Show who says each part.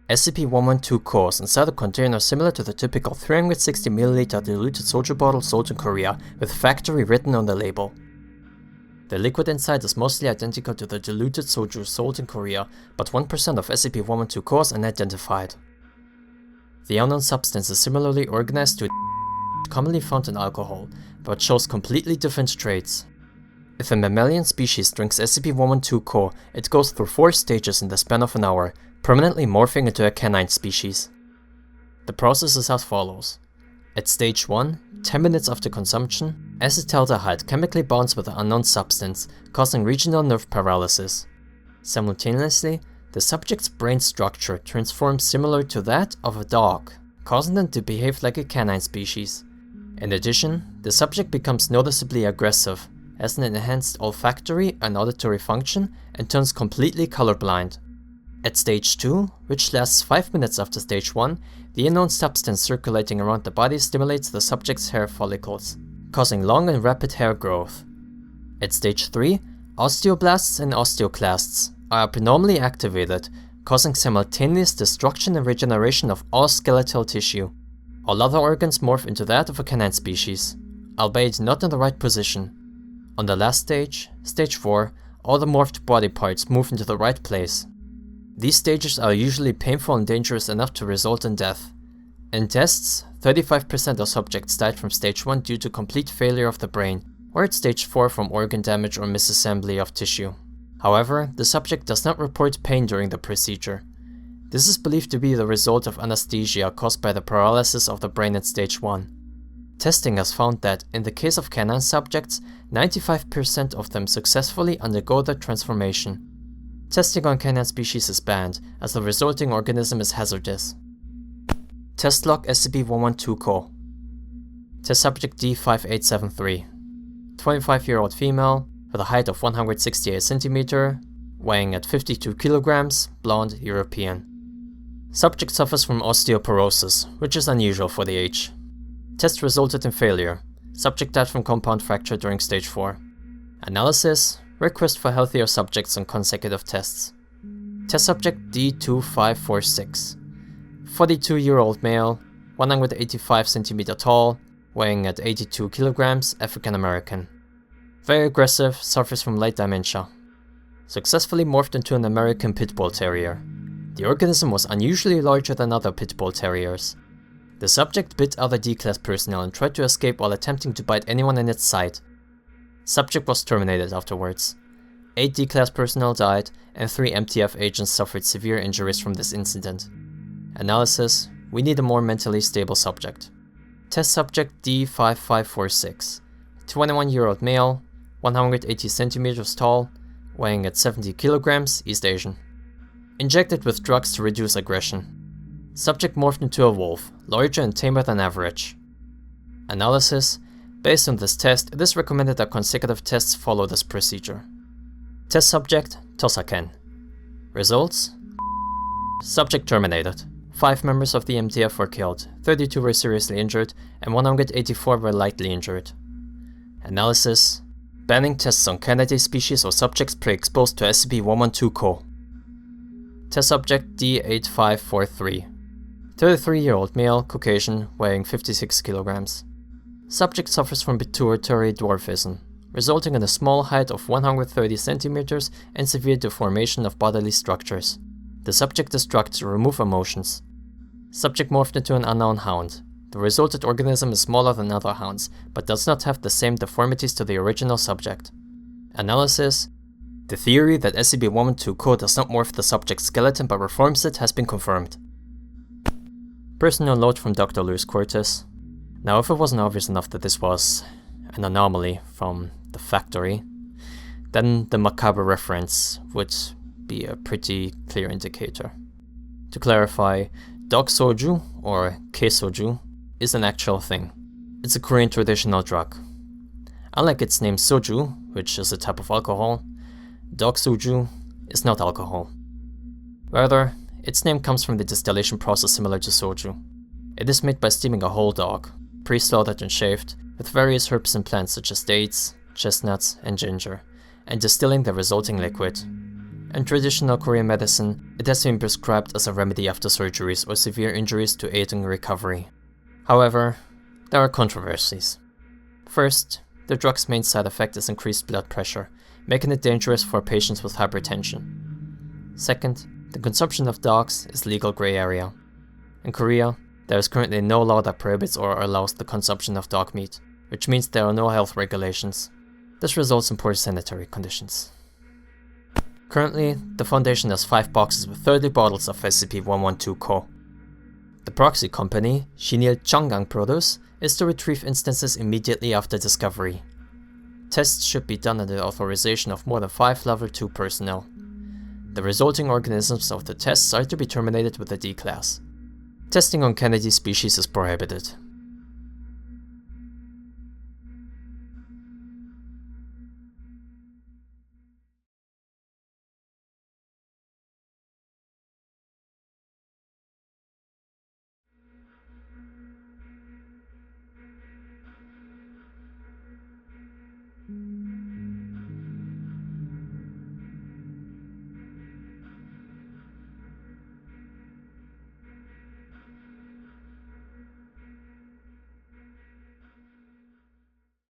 Speaker 1: SCP-112 cores inside a container similar to the typical 360ml diluted soju bottle sold in Korea with factory written on the label. The liquid inside is mostly identical to the diluted soju sold in Korea, but 1% of SCP-112 cores unidentified. The unknown substance is similarly organized to commonly found in alcohol, but shows completely different traits. If a mammalian species drinks SCP-112 core, it goes through 4 stages in the span of an hour, permanently morphing into a canine species. The process is as follows. At stage 1, 10 minutes after consumption, acetaldehyde chemically bonds with the unknown substance, causing regional nerve paralysis. Simultaneously, the subject's brain structure transforms similar to that of a dog, causing them to behave like a canine species. In addition, the subject becomes noticeably aggressive, has an enhanced olfactory and auditory function, and turns completely colorblind. At stage 2, which lasts 5 minutes after stage 1, the unknown substance circulating around the body stimulates the subject's hair follicles, causing long and rapid hair growth. At stage 3, osteoblasts and osteoclasts are abnormally activated, causing simultaneous destruction and regeneration of all skeletal tissue. All other organs morph into that of a canine species, albeit not in the right position. On the last stage, stage 4, all the morphed body parts move into the right place. These stages are usually painful and dangerous enough to result in death. In tests, 35% of subjects died from stage 1 due to complete failure of the brain, or at stage 4 from organ damage or misassembly of tissue. However, the subject does not report pain during the procedure. This is believed to be the result of anesthesia caused by the paralysis of the brain at stage 1. Testing has found that, in the case of canine subjects, 95% of them successfully undergo the transformation. Testing on canine species is banned, as the resulting organism is hazardous. Test log SCP-112 core. Test subject D5873. 25-year-old female, with a height of 168 cm, weighing at 52 kg, blonde, European. Subject suffers from osteoporosis, which is unusual for the age. Test resulted in failure. Subject died from compound fracture during stage 4. Analysis. Request for healthier subjects on consecutive tests. Test subject D2546. 42-year-old male, 185 cm tall, weighing at 82 kg, African American. Very aggressive, suffers from late dementia. Successfully morphed into an American Pit Bull Terrier. The organism was unusually larger than other Pit Bull Terriers. The subject bit other D-Class personnel and tried to escape while attempting to bite anyone in its sight. Subject was terminated afterwards. 8 D-Class personnel died, and 3 MTF agents suffered severe injuries from this incident. Analysis. We need a more mentally stable subject. Test subject D5546. 21-year-old male, 180 cm tall, weighing at 70 kg, East Asian. Injected with drugs to reduce aggression. Subject morphed into a wolf, larger and tamer than average. Analysis. Based on this test, it is recommended that consecutive tests follow this procedure. Test subject, Tosaken. Results? Subject terminated. 5 members of the MTF were killed, 32 were seriously injured, and 184 were lightly injured. Analysis. Banning tests on candidate species or subjects pre-exposed to SCP-112-Co. Test subject D8543. 33-year-old male, Caucasian, weighing 56 kilograms. Subject suffers from pituitary dwarfism, resulting in a small height of 130 centimeters and severe deformation of bodily structures. The subject is drugged to remove emotions. Subject morphed into an unknown hound. The resulted organism is smaller than other hounds, but does not have the same deformities to the original subject. Analysis. The theory that SCP-112-Co does not morph the subject's skeleton but reforms it has been confirmed. Personal note from Dr. Luis Cortes. Now, if it wasn't obvious enough that this was an anomaly from the factory, then the macabre reference would be a pretty clear indicator. To clarify, dog soju, or Soju, is an actual thing. It's a Korean traditional drug. Unlike its name Soju, which is a type of alcohol, dog soju is not alcohol. Rather, its name comes from the distillation process similar to soju. It is made by steaming a whole dog, pre-slaughtered and shaved, with various herbs and plants such as dates, chestnuts, and ginger, and distilling the resulting liquid. In traditional Korean medicine, it has been prescribed as a remedy after surgeries or severe injuries to aid in recovery. However, there are controversies. First, the drug's main side effect is increased blood pressure, making it dangerous for patients with hypertension. Second, the consumption of dogs is legal grey area. In Korea, there is currently no law that prohibits or allows the consumption of dog meat, which means there are no health regulations. This results in poor sanitary conditions. Currently, the Foundation has 5 boxes with 30 bottles of SCP-112-Co. The proxy company, Shinil Changgang Produce, is to retrieve instances immediately after discovery. Tests should be done under the authorization of more than 5 Level 2 personnel. The resulting organisms of the tests are to be terminated with a D class. Testing on candidate species is prohibited.